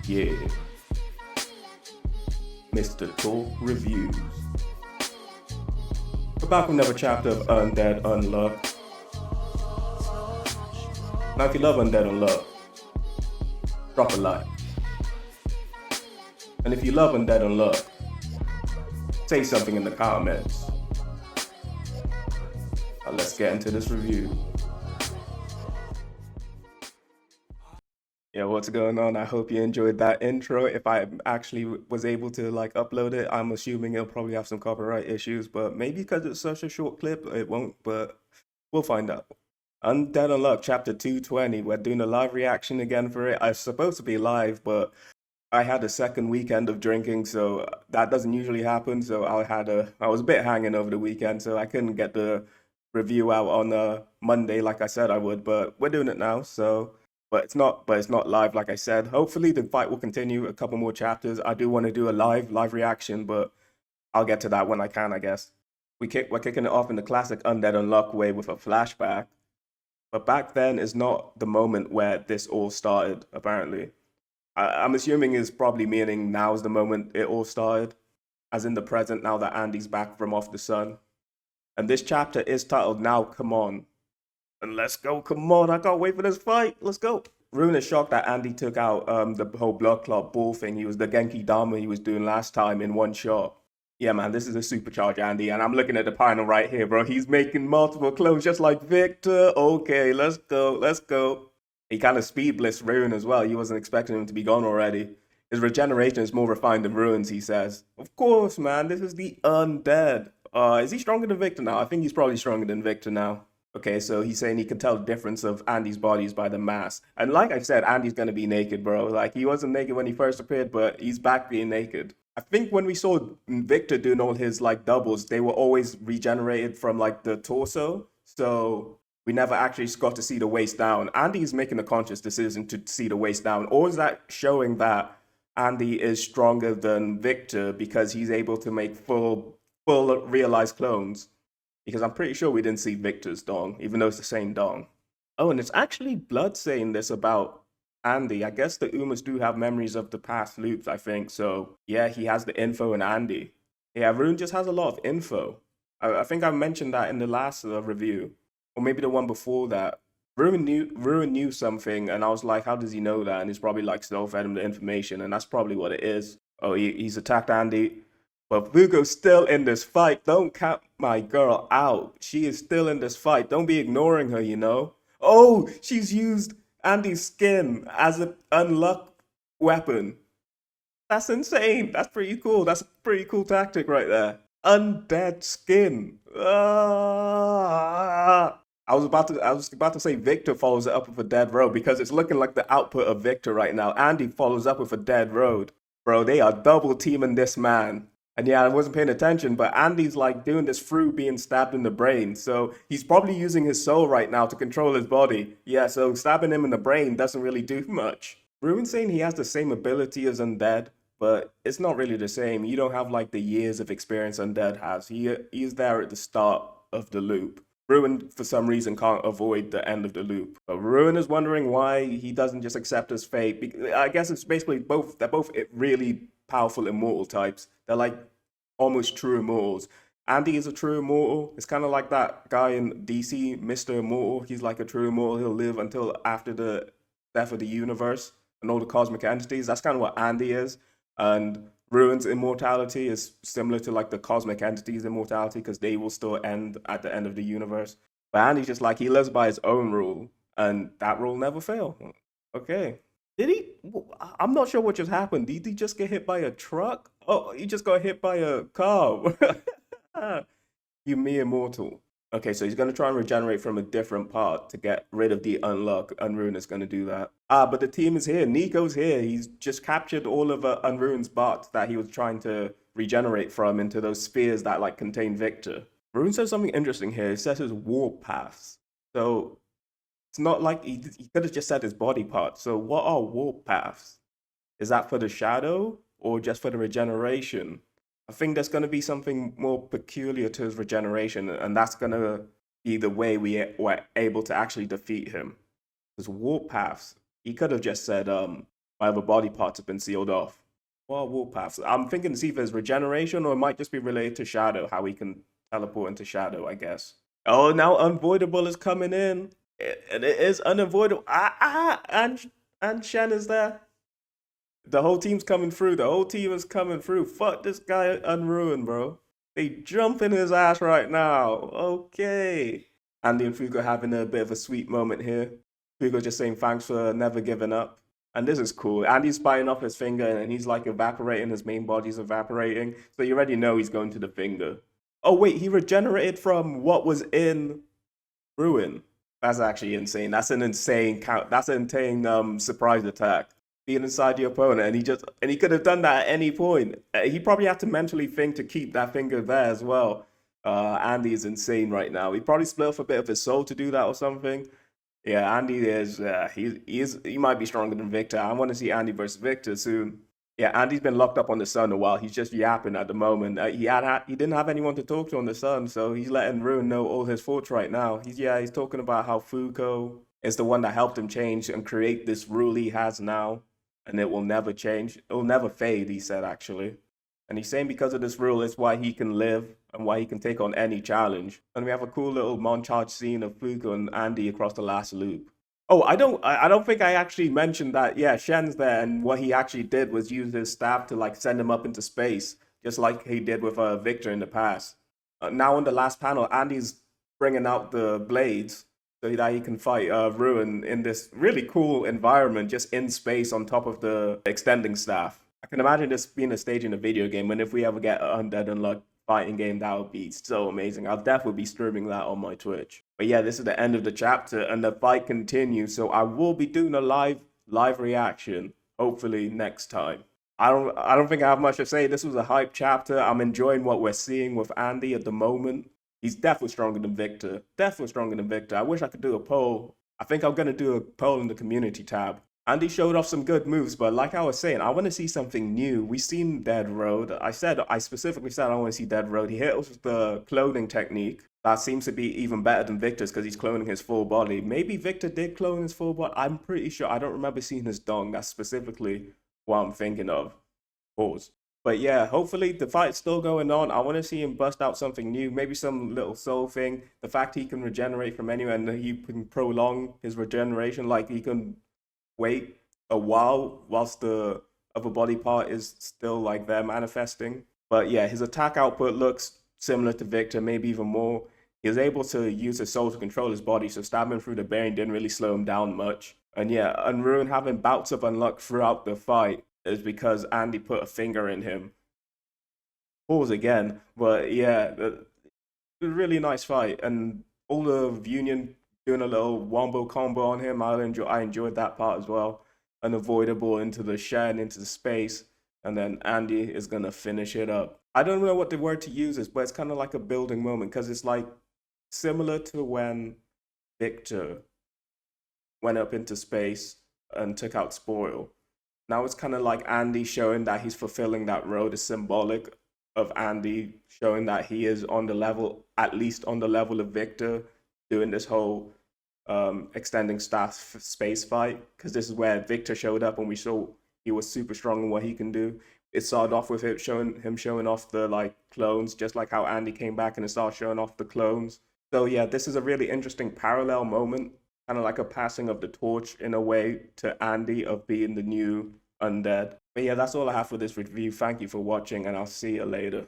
Yeah, Mr. Talk Reviews. We're back with another chapter of Undead Unluck. Now, if you love Undead Unluck, drop a like. And if you love Undead Unluck, say something in the comments. Now, let's get into this review. Yeah, what's going on? I hope you enjoyed that intro. If I actually was able to upload it, I'm assuming it'll probably have some copyright issues, but maybe because it's such a short clip, it won't, but we'll find out. Undead Unluck, chapter 220. We're doing a live reaction again for it. I was supposed to be live, but I had a second weekend of drinking, so that doesn't usually happen. So I was a bit hanging over the weekend, so I couldn't get the review out on Monday like I said I would, but we're doing it now, so but it's not live like I said. Hopefully the fight will continue a couple more chapters. I do want to do a live reaction, but I'll get to that when I can, I guess. We're kicking it off in the classic Undead Unluck way with a flashback. But back then is not the moment where this all started, apparently. I'm assuming is probably meaning now is the moment it all started, as in the present now that Andy's back from off the sun. And this chapter is titled Now Come On. And let's go, come on, I can't wait for this fight. Let's go. Ruin is shocked that Andy took out the whole blood clot ball thing. He was the Genki Dama he was doing last time in one shot. Yeah, man, this is a supercharged Andy, and I'm looking at the panel right here, bro. He's making multiple clones just like Victor. Okay, let's go. He kind of speed blitzed Ruin as well. He wasn't expecting him to be gone already. His regeneration is more refined than Ruin's, he says. Of course, man, this is the Undead. Is he stronger than Victor now? I think he's probably stronger than Victor now. Okay, so he's saying he can tell the difference of Andy's bodies by the mask. And like I said, Andy's gonna be naked, bro. Like, he wasn't naked when he first appeared, but he's back being naked. I think when we saw Victor doing all his doubles, they were always regenerated from the torso. So we never actually got to see the waist down. Andy's making a conscious decision to see the waist down. Or is that showing that Andy is stronger than Victor because he's able to make full realized clones? Because I'm pretty sure we didn't see Victor's dong, even though it's the same dong. Oh, and it's actually Blood saying this about Andy. I guess the Umas do have memories of the past loops, I think. So, yeah, he has the info in Andy. Yeah, Rune just has a lot of info. I think I mentioned that in the last review. Or maybe the one before that. Rune knew something, and I was like, how does he know that? And he's probably self-fed him the information, and that's probably what it is. Oh, he's attacked Andy. But Fuuko's still in this fight. Don't count my girl out. She is still in this fight. Don't be ignoring her, you know? Oh, she's used Andy's skin as an unluck weapon. That's insane. That's pretty cool. That's a pretty cool tactic right there. Undead skin. I was about to say Victor follows it up with a dead road because it's looking like the output of Victor right now. Andy follows up with a dead road. Bro, they are double teaming this man. And yeah, I wasn't paying attention, but Andy's doing this through being stabbed in the brain. So he's probably using his soul right now to control his body. Yeah, so stabbing him in the brain doesn't really do much. Ruin's saying he has the same ability as Undead, but it's not really the same. You don't have the years of experience Undead has. He's there at the start of the loop. Ruin, for some reason, can't avoid the end of the loop. But Ruin is wondering why he doesn't just accept his fate. I guess it's basically they're both really powerful immortal types. They're almost true immortals. Andy is a true immortal. It's kind of like that guy in DC, Mr. Immortal. He's like a true immortal. He'll live until after the death of the universe and all the cosmic entities. That's kind of what Andy is. And Ruin's immortality is similar to the cosmic entities' immortality because they will still end at the end of the universe. But Andy's just he lives by his own rule, and that rule never fail. Okay. Did he? I'm not sure what just happened. Did he just get hit by a truck? Oh, he just got hit by a car. You mere mortal. Okay, so he's going to try and regenerate from a different part to get rid of the Unluck. Unruin is going to do that. But the team is here. Nico's here. He's just captured all of Unruin's bots that he was trying to regenerate from into those spheres that contain Victor. Ruin says something interesting here. He says his warp paths. So it's not like he could have just said his body parts. So what are warp paths? Is that for the shadow or just for the regeneration? I think there's going to be something more peculiar to his regeneration, and that's going to be the way we were able to actually defeat him. Because warp paths, he could have just said my other body parts have been sealed off. Well, Warpaths. I'm thinking it's either his regeneration or it might just be related to Shadow, how he can teleport into Shadow, I guess. Oh, now Unvoidable is coming in. And it is unavoidable. And Shen is there. The whole team's coming through. The whole team is coming through. Fuck this guy Unruin, bro. They jumping his ass right now. Okay. Andy and Fuuko having a bit of a sweet moment here. Fuuko just saying thanks for never giving up. And this is cool. Andy's biting off his finger and he's like evaporating. His main body's evaporating. So you already know he's going to the finger. Oh, wait. He regenerated from what was in Ruin. That's actually insane. That's an insane count. That's an insane surprise attack. Being inside the opponent, and he could have done that at any point. He probably had to mentally think to keep that finger there as well. Andy is insane right now. He probably split off a bit of his soul to do that or something. Yeah, Andy is. He might be stronger than Victor. I want to see Andy versus Victor soon. Yeah, Andy's been locked up on the Sun a while. He's just yapping at the moment. He didn't have anyone to talk to on the Sun, so he's letting Ruin know all his thoughts right now. He's talking about how Fuuko is the one that helped him change and create this rule he has now, and it will never change. It will never fade, he said, actually. And he's saying because of this rule, it's why he can live and why he can take on any challenge. And we have a cool little montage scene of Fuuko and Andy across the last loop. Oh, I don't think I actually mentioned that. Yeah, Shen's there, and what he actually did was use his staff to like send him up into space, just like he did with Victor in the past. Now in the last panel, Andy's bringing out the blades so that he can fight Ruin in this really cool environment, just in space on top of the extending staff. I can imagine this being a stage in a video game, and if we ever get an Undead Unluck fighting game, that would be so amazing. I'll definitely be streaming that on my Twitch. But yeah, this is the end of the chapter, and the fight continues, so I will be doing a live reaction, hopefully next time. I don't think I have much to say. This was a hype chapter. I'm enjoying what we're seeing with Andy at the moment. He's definitely stronger than Victor. Definitely stronger than Victor. I wish I could do a poll. I think I'm going to do a poll in the community tab. Andy showed off some good moves, but like I was saying, I want to see something new. We've seen Dead Road. I specifically said I want to see Dead Road. He hit us with the cloning technique. That seems to be even better than Victor's because he's cloning his full body. Maybe Victor did clone his full body. I'm pretty sure. I don't remember seeing his dong. That's specifically what I'm thinking of. Pause. But yeah, hopefully the fight's still going on. I want to see him bust out something new, maybe some little soul thing. The fact he can regenerate from anywhere and he can prolong his regeneration, like he can wait a while whilst the other body part is still like there manifesting. But yeah, his attack output looks similar to Victor, maybe even more. He was able to use his soul to control his body, so stabbing through the bearing didn't really slow him down much. And yeah, Unruin having bouts of unluck throughout the fight is because Andy put a finger in him. Pause again, but yeah, a really nice fight, and all of Union doing a little wombo combo on him. I enjoyed that part as well. Unavoidable into the shed, into the space, and then Andy is gonna finish it up. I don't know what the word to use is, but it's kind of like a building moment because it's like similar to when Victor went up into space and took out Spoil. Now it's kind of like Andy showing that he's fulfilling that road is symbolic of Andy showing that he is on the level, at least on the level of Victor, doing this whole extending staff space fight. Because this is where Victor showed up and we saw he was super strong in what he can do. It started off with him showing off the like clones, just like how Andy came back and it started showing off the clones. So yeah, this is a really interesting parallel moment, kind of like a passing of the torch in a way to Andy of being the new Undead. But yeah, that's all I have for this review. Thank you for watching, and I'll see you later.